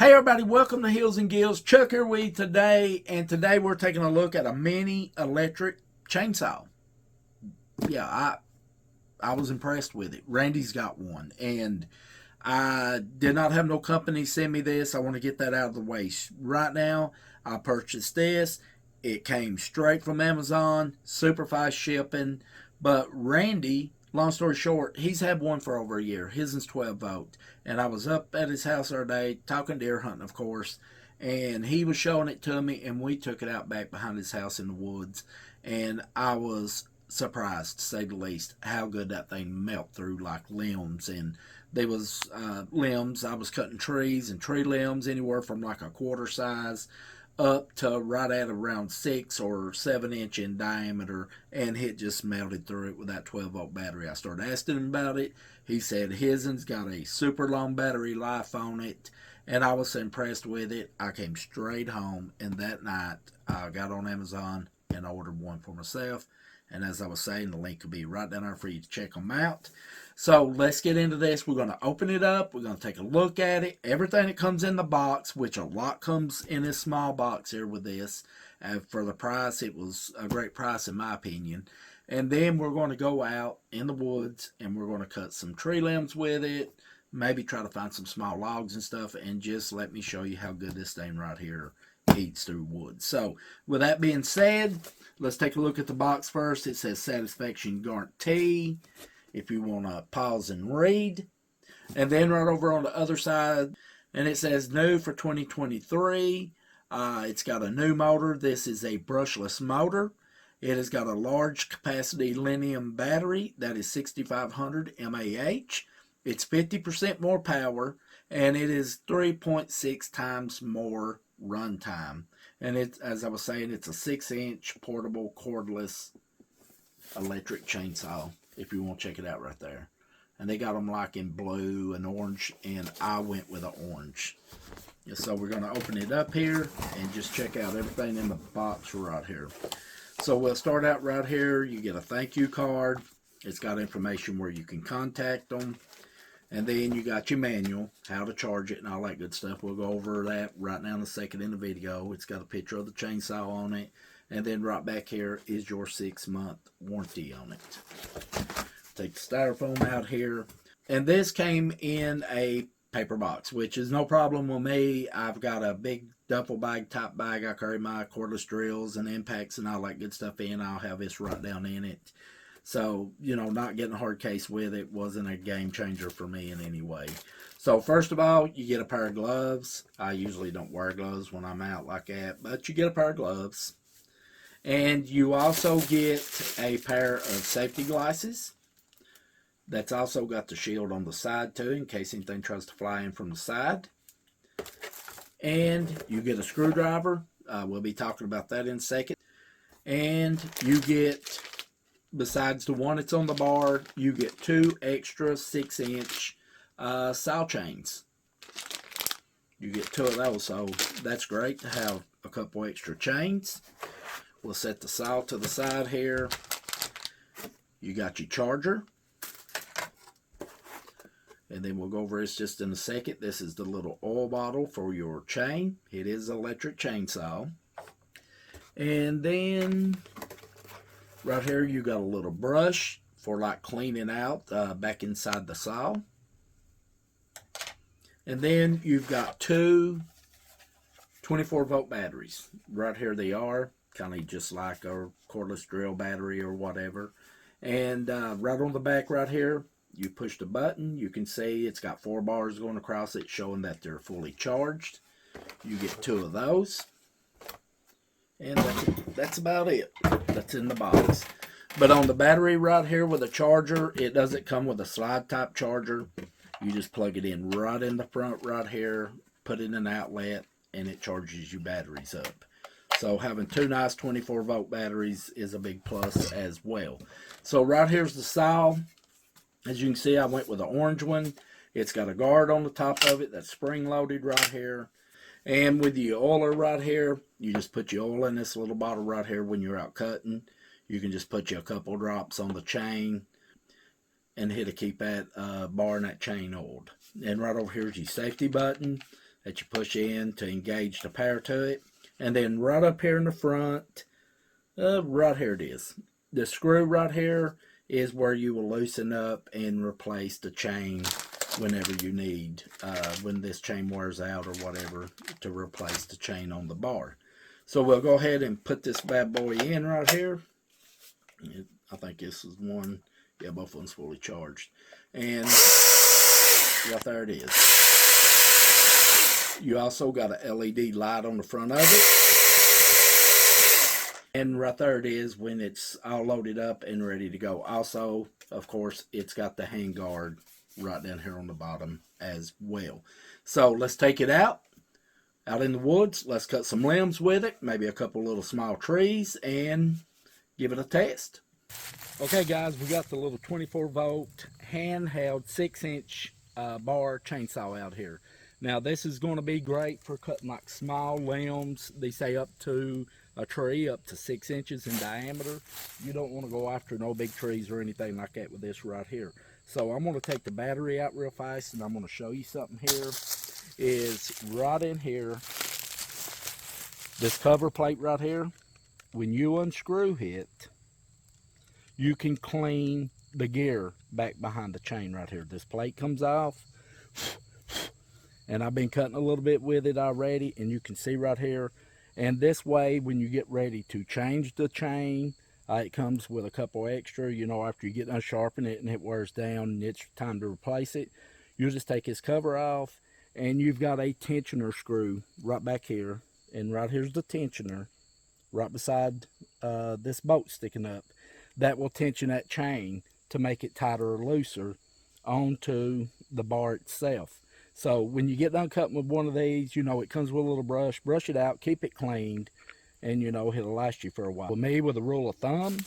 Hey everybody, welcome to Heels and Gills. Chuck here with you today, and today we're taking a look at a mini electric chainsaw. Yeah, I was impressed with it. Randy's got one, and I did not have no company send me this. I want to get that out of the way right now. I purchased this. It came straight from Amazon, super fast shipping. But Randy, long story short, he's had one for over a year. His is 12 volt. And I was up at his house the other day, talking deer hunting, of course. And he was showing it to me, and we took it out back behind his house in the woods. And I was surprised, to say the least, how good that thing melt through like limbs. And there was limbs. I was cutting trees and tree limbs anywhere from like a quarter size up to right at around 6 or 7 inch in diameter, and it just melted through it with that 12 volt battery. I started asking him about it. He said his's got a super long battery life on it, and I was impressed with it. I came straight home, and that night I got on Amazon and ordered one for myself. And as I was saying, the link will be right down there for you to check them out. So let's get into this. We're going to open it up. We're going to take a look at it. Everything that comes in the box, which a lot comes in this small box here with this. For the price, it was a great price in my opinion. And then we're going to go out in the woods and we're going to cut some tree limbs with it. Maybe try to find some small logs and stuff. And just let me show you how good this thing right here eats through wood. So with that being said, let's take a look at the box first. It says satisfaction guarantee if you want to pause and read. And then right over on the other side, and it says new for 2023. It's got a new motor. This is a brushless motor. It has got a large capacity lithium battery that is 6500 mAh. It's 50% more power, and it is 3.6 times more runtime. And it's, as I was saying, it's a 6-inch portable cordless electric chainsaw, if you want to check it out right there. And they got them like in blue and orange, and I went with an orange. So we're going to open it up here and just check out everything in the box right here. So we'll start out right here. You get a thank you card. It's got information where you can contact them. And then you got your manual, how to charge it and all that good stuff. We'll go over that right now in a second in the video. It's got a picture of the chainsaw on it. And then right back here is your 6-month warranty on it. Take the styrofoam out here. And this came in a paper box, which is no problem with me. I've got a big duffel bag, top bag. I carry my cordless drills and impacts and all that good stuff in. I'll have this right down in it. So, you know, not getting a hard case with it wasn't a game changer for me in any way. So, first of all, you get a pair of gloves. I usually don't wear gloves when I'm out like that, but you get a pair of gloves. And you also get a pair of safety glasses. That's also got the shield on the side too, in case anything tries to fly in from the side. And you get a screwdriver. We'll be talking about that in a second. And you get, besides the one that's on the bar, you get 2 extra 6-inch saw chains. You get 2 of those, so that's great to have a couple extra chains. We'll set the saw to the side here. You got your charger. And then we'll go over this just in a second. This is the little oil bottle for your chain. It is an electric chainsaw. And then right here you got a little brush for like cleaning out back inside the saw. And then you've got 2 24 volt batteries. Right here they are, kind of just like a cordless drill battery or whatever. And right on the back right here, you push the button. You can see it's got 4 bars going across it showing that they're fully charged. You get 2 of those. And that's about it. That's in the box. But on the battery right here with a charger, it doesn't come with a slide type charger. You just plug it in right in the front right here, put in an outlet, and it charges your batteries up. So having 2 nice 24 volt batteries is a big plus as well. So right here's the saw. As you can see, I went with the orange one. It's got a guard on the top of it that's spring loaded right here. And with the oiler right here, you just put your oil in this little bottle right here when you're out cutting. You can just put you a couple drops on the chain and hit to keep that bar and that chain oiled. And right over here is your safety button. that you push in to engage the power to it. And then right up here in the front, right here it is. The screw right here is where you will loosen up and replace the chain whenever you need, when this chain wears out or whatever, to replace the chain on the bar. So we'll go ahead and put this bad boy in right here. I think this is one. Yeah, both of them's fully charged. And right there it is. You also got a LED light on the front of it. And right there it is when it's all loaded up and ready to go. Also, of course, it's got the hand guard right down here on the bottom as well. So let's take it out in the woods. Let's cut some limbs with it, maybe a couple little small trees, and give it a test. Okay guys, we got the little 24 volt handheld 6-inch bar chainsaw out here. Now this is going to be great for cutting like small limbs. They say up to a tree up to 6 inches in diameter. You don't want to go after no big trees or anything like that with this right here. So I'm going to take the battery out real fast, and I'm going to show you something here. Is right in here, this cover plate right here, when you unscrew it, you can clean the gear back behind the chain right here. This plate comes off, and I've been cutting a little bit with it already, and you can see right here. And this way, when you get ready to change the chain, it comes with a couple extra, you know, after you get done sharpening it and it wears down and it's time to replace it. You'll just take this cover off, and you've got a tensioner screw right back here, and right here's the tensioner right beside this bolt sticking up. That will tension that chain to make it tighter or looser onto the bar itself. So when you get done cutting with one of these, you know, it comes with a little brush it out, keep it cleaned, and you know, it'll last you for a while. With me, with a rule of thumb,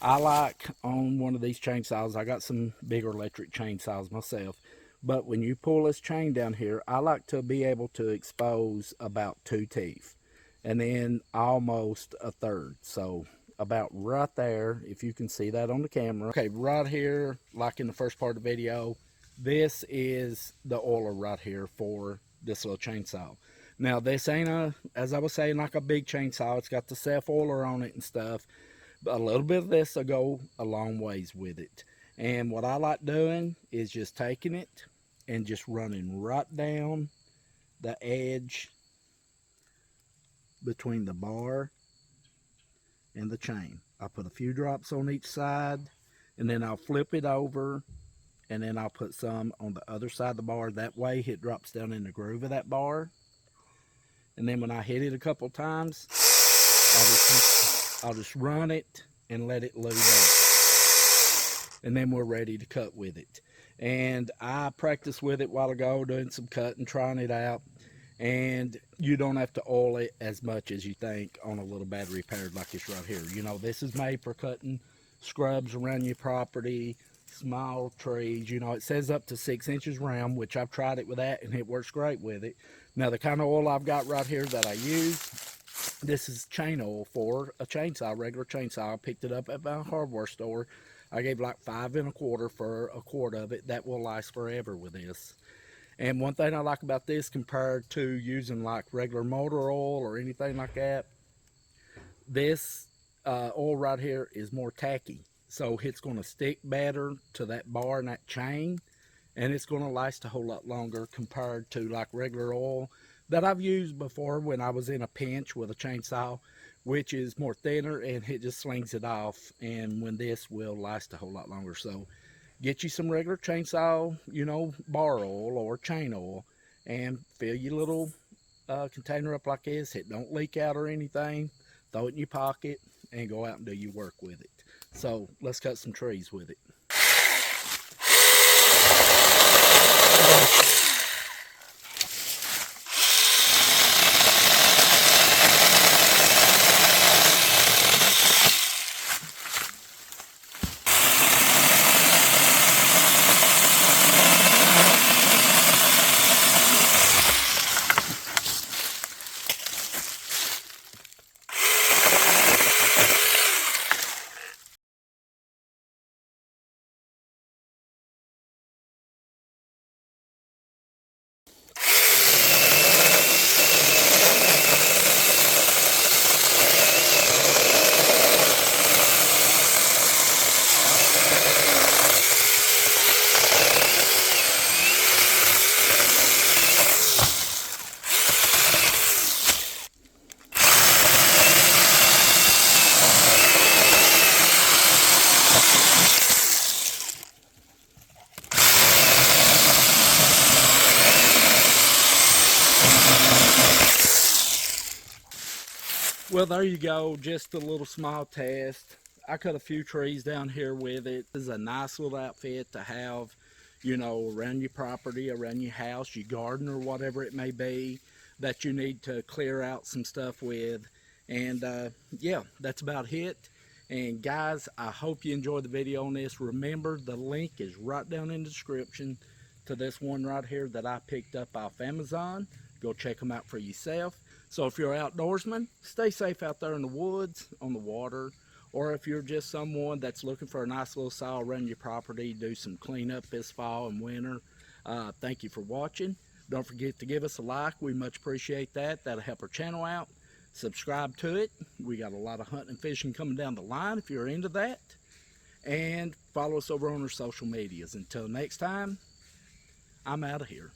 I like on one of these chainsaws, I got some bigger electric chainsaws myself, but when you pull this chain down here, I like to be able to expose about 2 teeth, and then almost a third. So about right there, if you can see that on the camera. Okay, right here, like in the first part of the video, this is the oiler right here for this little chainsaw. Now this ain't as I was saying, like a big chainsaw. It's got the self oiler on it and stuff, but a little bit of this will go a long ways with it. And what I like doing is just taking it and just running right down the edge between the bar and the chain. I put a few drops on each side, and then I'll flip it over, and then I'll put some on the other side of the bar. That way it drops down in the groove of that bar. And then when I hit it a couple times, I'll just run it and let it load up. And then we're ready to cut with it. And I practiced with it a while ago, doing some cutting, trying it out. And you don't have to oil it as much as you think on a little battery powered like this right here. You know, this is made for cutting scrubs around your property, small trees. You know, it says up to 6 inches round, which I've tried it with that and it works great with it. Now the kind of oil I've got right here that I use, this is chain oil for a chainsaw, regular chainsaw. I picked it up at my hardware store. I gave like $5 1/4 for a quart of it. That will last forever with this. And one thing I like about this compared to using like regular motor oil or anything like that, this oil right here is more tacky. So it's going to stick better to that bar and that chain, and it's going to last a whole lot longer compared to like regular oil that I've used before when I was in a pinch with a chainsaw, which is more thinner and it just slings it off, and when this will last a whole lot longer. So get you some regular chainsaw, you know, bar oil or chain oil, and fill your little container up like this. It don't leak out or anything. Throw it in your pocket and go out and do your work with it. So let's cut some trees with it. Well, there you go. Just a little small test. I cut a few trees down here with it. This is a nice little outfit to have, you know, around your property, around your house, your garden, or whatever it may be that you need to clear out some stuff with. And yeah, that's about it. And guys, I hope you enjoyed the video on this. Remember, the link is right down in the description to this one right here that I picked up off Amazon. Go check them out for yourself. So if you're an outdoorsman, stay safe out there in the woods, on the water, or if you're just someone that's looking for a nice little soil around your property, do some cleanup this fall and winter. Thank you for watching. Don't forget to give us a like. We much appreciate that. That'll help our channel out. Subscribe to it. We got a lot of hunting and fishing coming down the line if you're into that. And follow us over on our social medias. Until next time, I'm out of here.